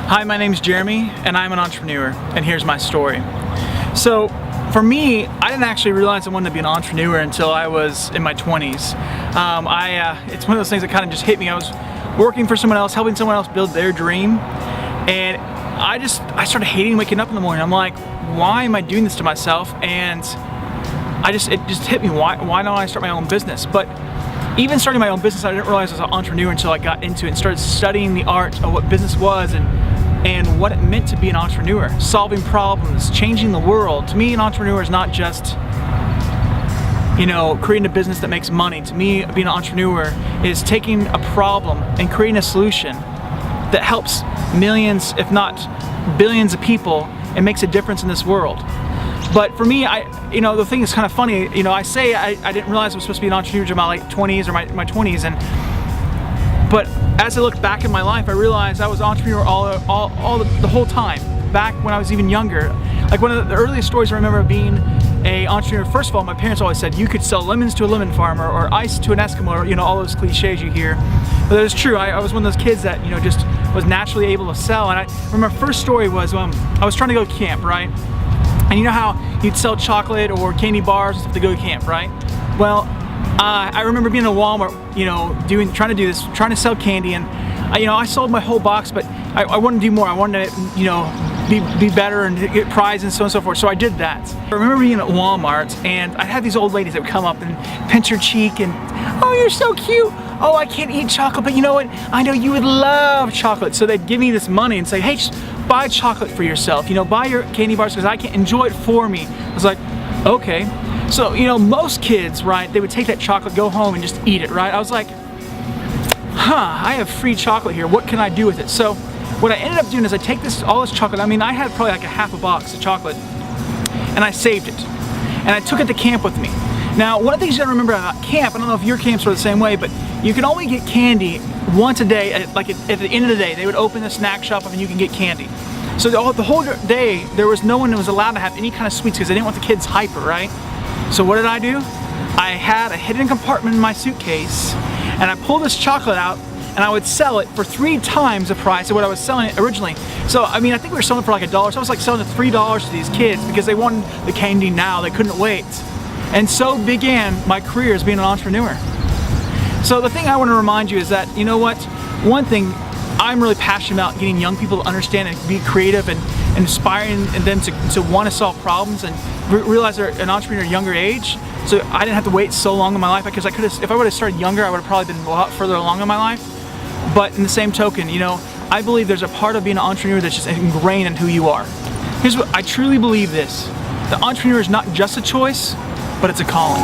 Hi, my name's Jeremy, and I'm an entrepreneur, and here's my story. So, for me, I didn't actually realize I wanted to be an entrepreneur until I was in my 20s. It's one of those things that kind of just hit me. I was working for someone else, helping someone else build their dream, and I started hating waking up in the morning. I'm like, why am I doing this to myself? And it just hit me, why don't I start my own business? But even starting my own business, I didn't realize I was an entrepreneur until I got into it and started studying the art of what business was and what it meant to be an entrepreneur. Solving problems, changing the world. To me, an entrepreneur is not just, creating a business that makes money. To me, being an entrepreneur is taking a problem and creating a solution that helps millions, if not billions of people, and makes a difference in this world. But for me, the thing is kind of funny, I say I didn't realize I was supposed to be an entrepreneur in my late 20s or my 20s, but as I look back in my life, I realized I was an entrepreneur the whole time, back when I was even younger. Like one of the earliest stories I remember being an entrepreneur, first of all, my parents always said you could sell lemons to a lemon farmer or ice to an Eskimo, or all those cliches you hear. But it was true, I was one of those kids that just was naturally able to sell. And I remember my first story was I was trying to go camp, right? And you know how you'd sell chocolate or candy bars and stuff to go to camp, right? Well, I remember being in a Walmart, trying to sell candy, and I sold my whole box, but I wanted to do more. I wanted to, be better and get prizes and so on and so forth. So I did that. I remember being at Walmart, and I had these old ladies that would come up and pinch your cheek and, oh, you're so cute. Oh, I can't eat chocolate, but you know what? I know you would love chocolate. So they'd give me this money and say, hey, just buy chocolate for yourself. Buy your candy bars because I can enjoy it for me. I was like, okay. So, most kids, right, they would take that chocolate, go home and just eat it, right? I was like, I have free chocolate here. What can I do with it? So what I ended up doing is I take all this chocolate. I had probably like a half a box of chocolate, and I saved it. And I took it to camp with me. Now, one of the things you gotta remember about camp, I don't know if your camps are the same way, but you can only get candy once a day. At the end of the day, they would open the snack shop and you can get candy. So the whole day, there was no one that was allowed to have any kind of sweets because they didn't want the kids hyper, right? So what did I do? I had a hidden compartment in my suitcase, and I pulled this chocolate out, and I would sell it for 3 times the price of what I was selling it originally. So I think we were selling it for like $1. So I was like selling it $3 to these kids because they wanted the candy now. They couldn't wait. And so began my career as being an entrepreneur. So the thing I want to remind you is that, one thing I'm really passionate about getting young people to understand and be creative and inspiring them to want to solve problems and realize they're an entrepreneur at a younger age. So I didn't have to wait so long in my life, because if I would have started younger, I would have probably been a lot further along in my life. But in the same token, I believe there's a part of being an entrepreneur that's just ingrained in who you are. Here's what I truly believe: this. The entrepreneur is not just a choice, but it's a calling.